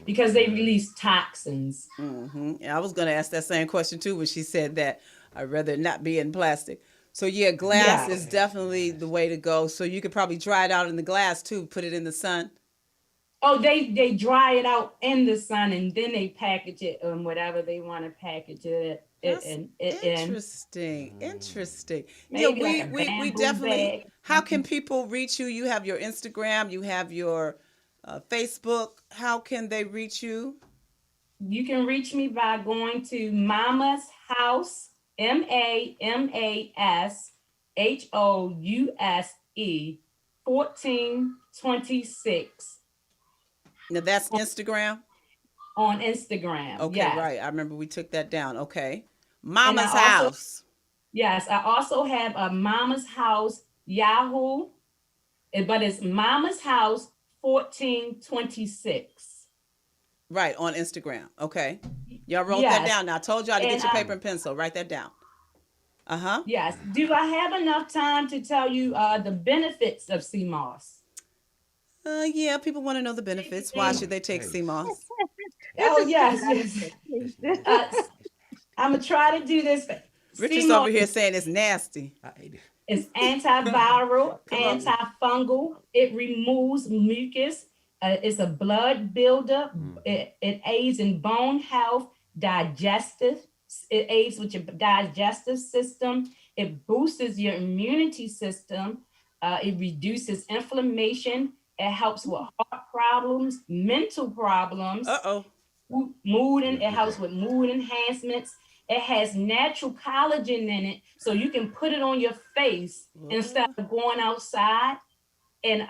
because they release toxins. Yeah, I was going to ask that same question too when she said that. I'd rather not be in plastic. So yeah, glass is definitely the way to go. So you could probably dry it out in the glass too, put it in the sun. Oh, they dry it out in the sun and then they package it in whatever they want to package it. Interesting. Yeah, we definitely. How can people reach you? You have your Instagram, you have your Facebook. How can they reach you? You can reach me by going to Mama's House, MAMASHOUSE 1426. Now that's Instagram? On Instagram. Okay, right. I remember we took that down. Okay. Mama's House. Yes, I also have a Mama's House Yahoo, but it's Mama's House 1426. Right, on Instagram. Okay. Y'all wrote that down. Now I told y'all to get your paper and pencil. Write that down. Yes. Do I have enough time to tell you the benefits of CMOS? Yeah, people want to know the benefits. Why should they take CMOS? Oh, yes. I'm going to try to do this. Richard's over here saying it's nasty. It's antiviral, antifungal. It removes mucus. It's a blood builder. It aids in bone health, digestive. It aids with your digestive system. It boosts your immunity system. It reduces inflammation. It helps with heart problems, mental problems, mood, and it helps with mood enhancements. It has natural collagen in it, so you can put it on your face instead of going outside and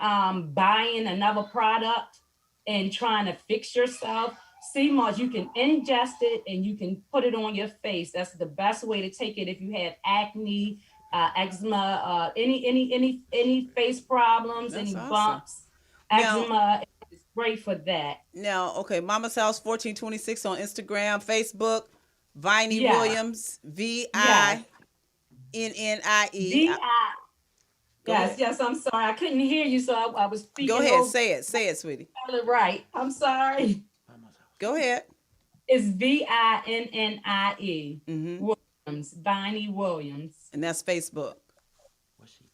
buying another product and trying to fix yourself. CMOS, you can ingest it and you can put it on your face. That's the best way to take it if you have acne, eczema, any face problems, any bumps. Eczema is great for that. Now, okay, Mama's House 1426 on Instagram, Facebook, Viney Williams, VINNIE. Yes, I'm sorry. I couldn't hear you, so I was speaking. Go ahead, say it, sweetie. Right. I'm sorry. Go ahead. It's VINNIE. Williams, Viney Williams. And that's Facebook.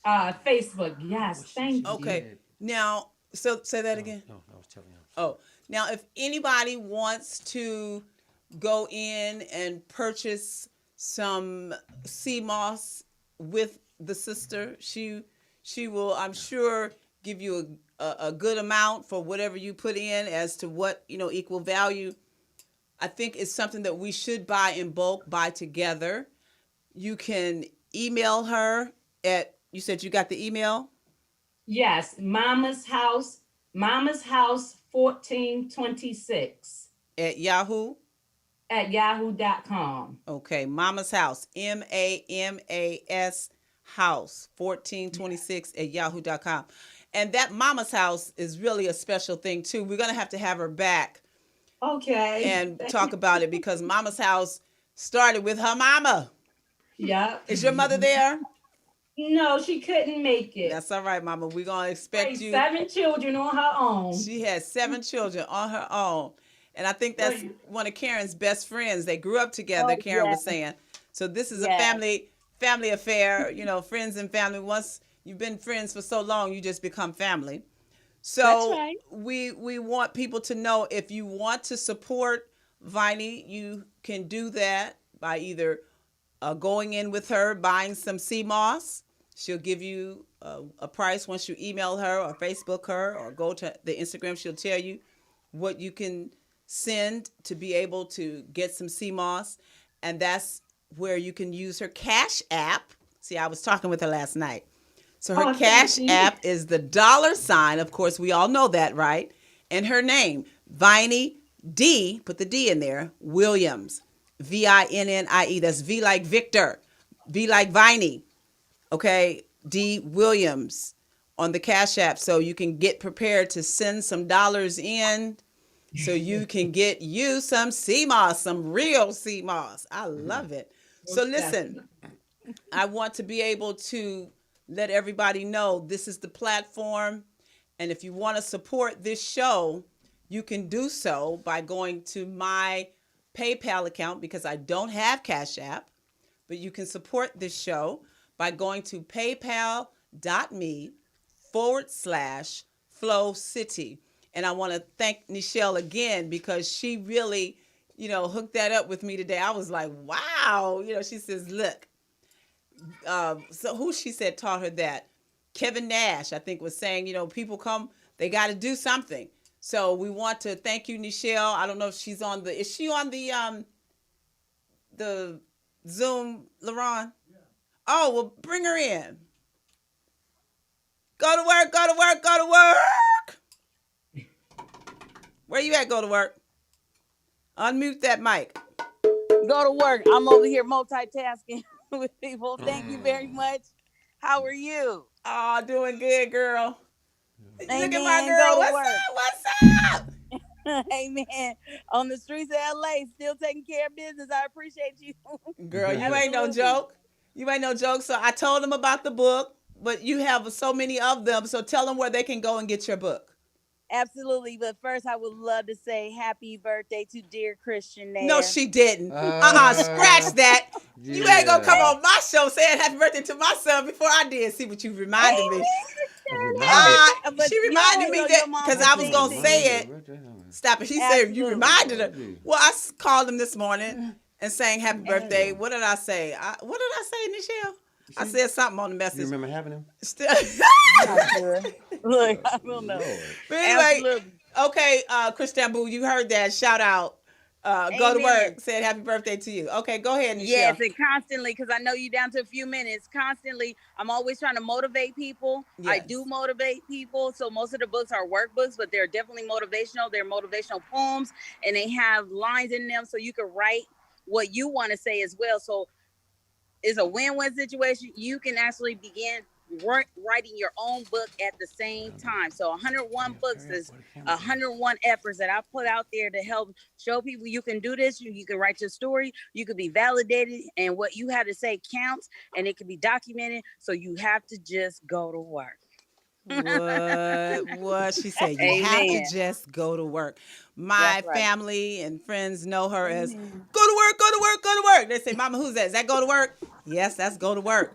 Facebook, yes. Thank you. Okay. Now, so say that again. No, I was telling you. Oh, now if anybody wants to go in and purchase some CMOS with the sister, she will, I'm sure, give you a good amount for whatever you put in as to what, equal value. I think it's something that we should buy in bulk, buy together. You can email her at, you said you got the email? Yes, Mama's House 1426. At Yahoo? At yahoo.com. Okay, Mama's House, MAMAS House 1426 at yahoo.com. And that Mama's House is really a special thing too. We're going to have her back. Okay. And talk about it because Mama's House started with her mama. Yeah. Is your mother there? No, she couldn't make it. That's all right, Mama. We're going to expect you. 7 children on her own. She had 7 children on her own. And I think that's one of Karen's best friends. They grew up together, Karen was saying. So this is a family affair, friends and family. Once you've been friends for so long, you just become family. So we want people to know if you want to support Viney, you can do that by either going in with her, buying some CMOS. She'll give you a price once you email her or Facebook her or go to the Instagram. She'll tell you what you can send to be able to get some CMOS. And that's where you can use her Cash App. See, I was talking with her last night. So her Cash App is the $, of course, we all know that, right? And her name, Viney D, put the D in there, Williams, Vinnie. That's V like Victor, V like Viney. Okay, D Williams on the Cash App, so you can get prepared to send some dollars in so you can get you some sea moss, some real sea moss. I love it. So listen, I want to be able to let everybody know this is the platform, and if you want to support this show, you can do so by going to my PayPal account, because I don't have Cash App, but you can support this show by going to paypal.me/Flow City. And I want to thank Nichelle again, because she really, hooked that up with me today. I was like, wow. She says, look, so who she said taught her that? Kevin Nash, I think, was saying, people come, they got to do something. So we want to thank you, Nichelle. I don't know if she's on is she on the Zoom, LaRon? Yeah. Oh, well, bring her in. Go to work, go to work, go to work. Where you at, go to work? Unmute that mic. Go to work. I'm over here multitasking with people. Thank you very much. How are you? Oh, doing good, girl. Amen. Look at my girl. What's up? Amen. On the streets of LA, still taking care of business. I appreciate you. Girl, you ain't no joke. You ain't no joke. So I told them about the book, but you have so many of them. So tell them where they can go and get your book. Absolutely. But first, I would love to say happy birthday to dear Christian Nair. No, she didn't. Scratch that. Yeah. You ain't going to come on my show saying happy birthday to my son before I did. See what you reminded me. She reminded me that because I was going to say it. Stop it. She said you reminded her. Well, I called him this morning and sang happy birthday. What did I say? What did I say, Nichelle? I said something on the message. You remember having him? Still. Look, I will know. But anyway, okay, Christian Boo, you heard that. Shout out. Go to work. Said happy birthday to you. Okay, go ahead, Nichelle. Yes, and constantly, because I know you down to a few minutes. Constantly, I'm always trying to motivate people. Yes. I do motivate people. So most of the books are workbooks, but they're definitely motivational. They're motivational poems, and they have lines in them so you can write what you want to say as well. So it's a win-win situation. You can actually begin writing your own book at the same time. So 101 books is 101 efforts that I put out there to help show people you can do this. You can write your story. You can be validated, and what you have to say counts, and it can be documented. So you have to just go to work. What she said, you have to just go to work. My family and friends know her as go to work, go to work, go to work. They say, Mama, who's that? Is that go to work? Yes, that's go to work.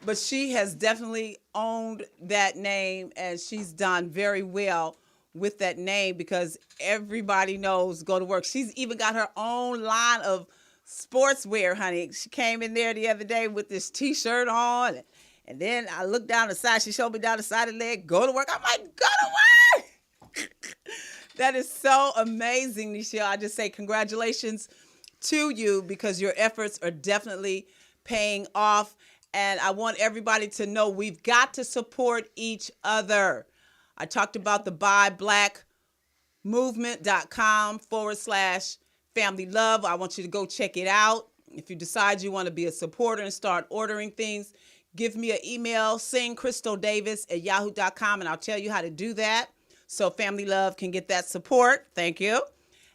But she has definitely owned that name, and she's done very well with that name because everybody knows go to work. She's even got her own line of sportswear, honey. She came in there the other day with this T-shirt on, and then I looked down the side. She showed me down the side of the leg, go to work. I'm like, go to work. That is so amazing, Nichelle. I just say congratulations to you because your efforts are definitely paying off. And I want everybody to know we've got to support each other. I talked about the buyblackmovement.com/family love. I want you to go check it out. If you decide you want to be a supporter and start ordering things, give me an email, singcrystaldavis@yahoo.com, and I'll tell you how to do that so Family Love can get that support. Thank you.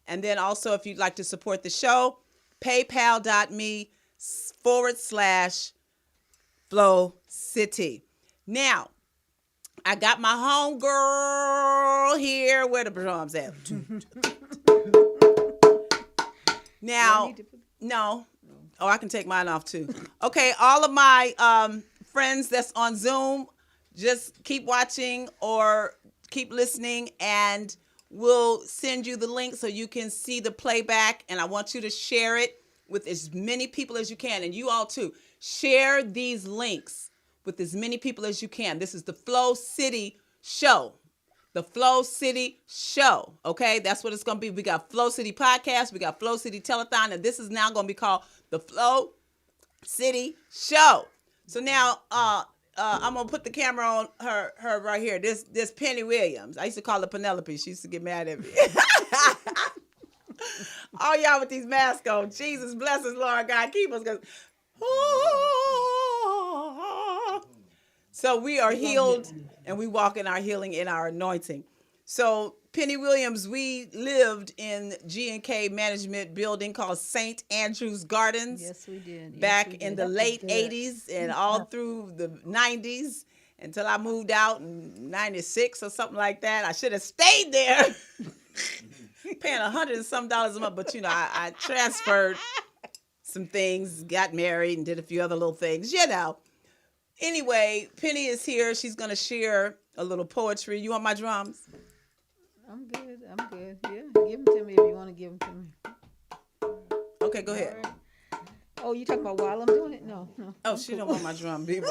And then also, if you'd like to support the show, paypal.me/Flow City. Now, I got my homegirl here. Where the drums at? Now, no. Oh, I can take mine off too. Okay, all of my friends that's on Zoom, just keep watching or keep listening, and we'll send you the link so you can see the playback. And I want you to share it with as many people as you can, and you all too. Share these links with as many people as you can. This is the Flow City Show. The Flow City Show, okay? That's what it's going to be. We got Flow City Podcast. We got Flow City Telethon, and this is now going to be called the Flow City Show. So now I'm going to put the camera on her right here. This Penny Williams. I used to call her Penelope. She used to get mad at me. All y'all with these masks on. Jesus bless us, Lord God. Keep us. So we are healed and we walk in our healing, in our anointing. So Penny Williams, we lived in G&K Management building called St. Andrews Gardens. Yes, we did. Back in the late 80s and all through the 90s until I moved out in 96 or something like that. I should have stayed there. Paying $100 and some a month, but I transferred some things, got married, and did a few other little things, Anyway, Penny is here. She's gonna share a little poetry. You want my drums? I'm good. Yeah, give them to me if you want to give them to me. Okay, go ahead. Right. Oh, you talking about while I'm doing it? No. Oh, she don't want my drum, B-boy.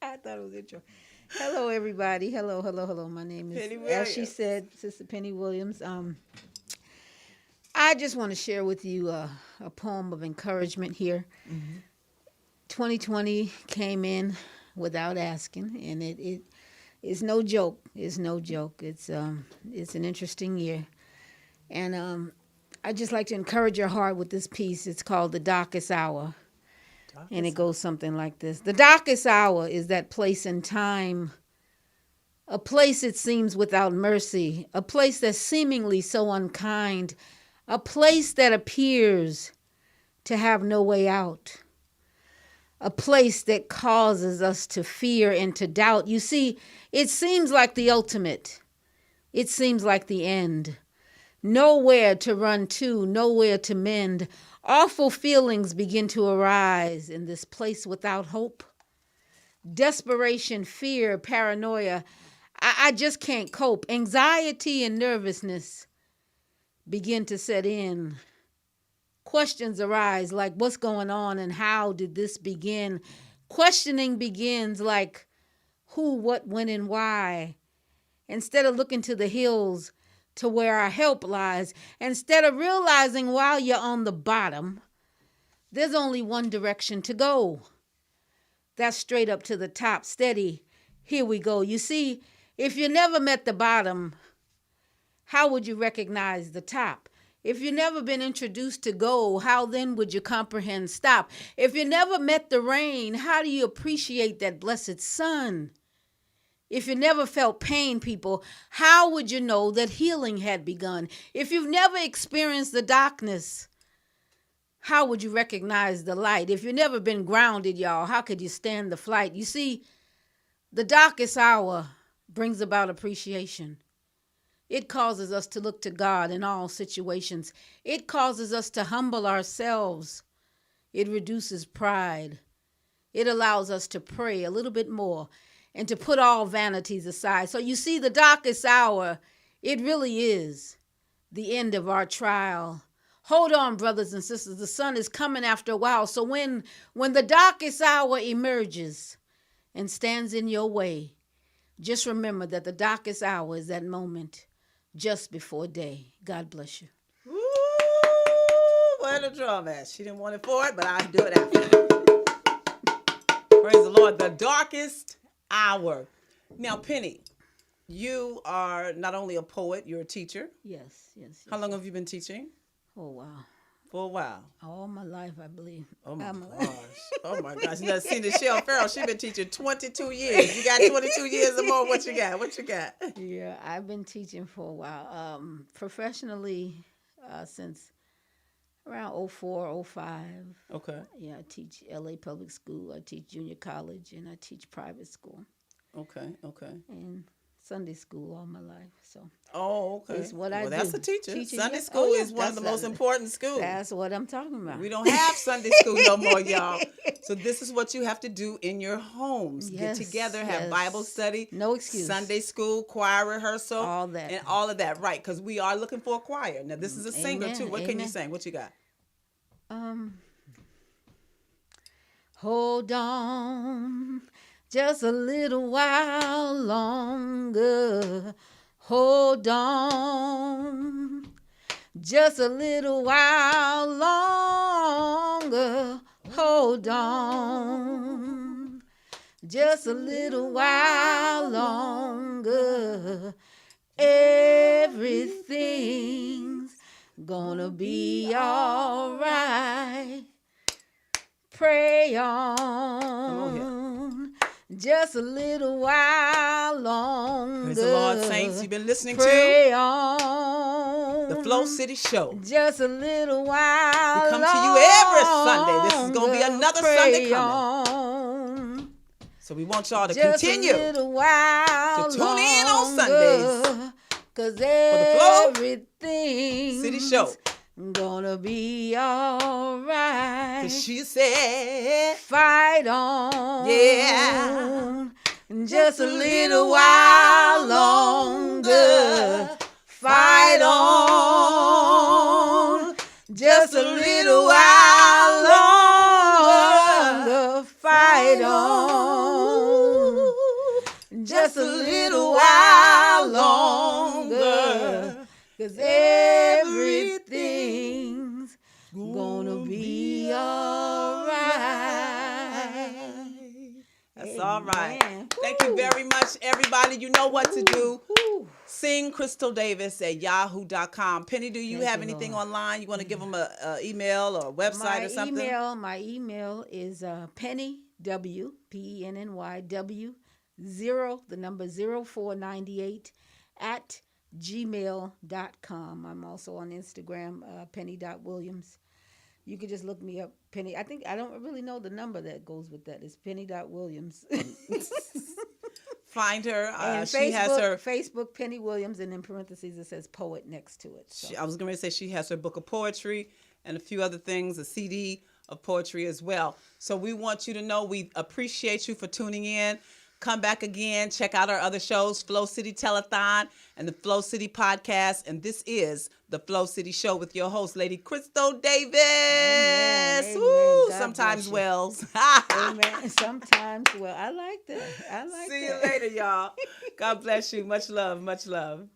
I thought it was intro. Hello, everybody. Hello. My name is, Penny Williams. as she said, Sister Penny Williams. I just want to share with you a poem of encouragement here. Mm-hmm. 2020 came in without asking, and it is no joke. It's no joke. It's an interesting year, and I just like to encourage your heart with this piece. It's called The Darkest Hour. And it goes something like this. The darkest hour is that place in time, a place it seems without mercy, a place that's seemingly so unkind, a place that appears to have no way out, a place that causes us to fear and to doubt. You see, it seems like the ultimate. It seems like the end. Nowhere to run to, nowhere to mend. Awful feelings begin to arise in this place without hope. Desperation, fear, paranoia. I just can't cope. Anxiety and nervousness begin to set in. Questions arise like what's going on and how did this begin? Questioning begins like who, what, when, and why. Instead of looking to the hills, to where our help lies, instead of realizing while you're on the bottom, there's only one direction to go. That's straight up to the top, steady. Here we go. You see, if you never met the bottom, how would you recognize the top? If you never been introduced to go, how then would you comprehend stop? If you never met the rain, how do you appreciate that blessed sun? If you never felt pain, people, how would you know that healing had begun? If you've never experienced the darkness, how would you recognize the light? If you've never been grounded, y'all, how could you stand the flight? You see, the darkest hour brings about appreciation. It causes us to look to God in all situations. It causes us to humble ourselves. It reduces pride. It allows us to pray a little bit more and to put all vanities aside. So you see, the darkest hour, it really is the end of our trial. Hold on, brothers and sisters. The sun is coming after a while. So when the darkest hour emerges and stands in your way, just remember that the darkest hour is that moment just before day. God bless you. Woo! Where the drum at? She didn't want it for it, but I'll do it after. Praise the Lord. The darkest hour. Now, Penny, you are not only a poet, you're a teacher. Yes. How long have you been teaching? Oh, wow. For a while. All my life, I believe. Oh, my gosh. Oh, my gosh. You know, see, Nichelle Farrell, she's been teaching 22 years. You got 22 years or more. What you got? Yeah, I've been teaching for a while. Professionally, since around 04, 05. Okay. Yeah, I teach LA Public School. I teach junior college, and I teach private school. Okay. And Sunday school all my life. So. Oh, okay. It's what I do. That's a teacher. Teaching, Sunday yes. school is one of the most important schools. That's what I'm talking about. We don't have Sunday school no more, y'all. So this is what you have to do in your homes. Yes, get together, have Bible study. No excuse. Sunday school, choir rehearsal. All that. And all of that, right. Because we are looking for a choir. Now, this is a singer, Amen, too. What can you sing? What you got? Hold on just a little while longer. Hold on just a little while longer. Hold on just a little while longer. everything's gonna be all right. Pray on just a little while longer. Praise the Lord, saints. You've been listening Pray to on the Flow City Show. just a little while We come longer. to you every Sunday. This is going to be another Sunday Pray coming. on So we want y'all to just continue a little while to tune in on longer, Sundays 'cause for the Flow everything City Show. gonna be all right. 'Cause she said, fight on. Yeah. Just a little while longer. Fight on. Just a little while longer. Fight on. Just a little while longer. 'Cause everything's gonna be all right. That's all right. Thank you very much, everybody. You know what to do. Sing Crystal Davis at yahoo.com. Penny, do you have anything online? You want to give them a email or a website or something? My email is Penny W, PENNY 0, the number 0498 at gmail.com. I'm also on Instagram, penny.williams. You could just look me up, Penny. I don't really know the number that goes with that. It's penny.williams. Find her. And She Facebook, has her. Facebook Penny Williams, and in parentheses it says poet next to it. So. I was going to say she has her book of poetry and a few other things, a CD of poetry as well. So we want you to know we appreciate you for tuning in. Come back again. Check out our other shows, Flow City Telethon and the Flow City Podcast. And this is the Flow City Show with your host, Lady Crystal Davis. Amen. Woo! God Sometimes bless you. Wells. Amen. Sometimes well. I like that. See you later, y'all. God bless you. Much love. Much love.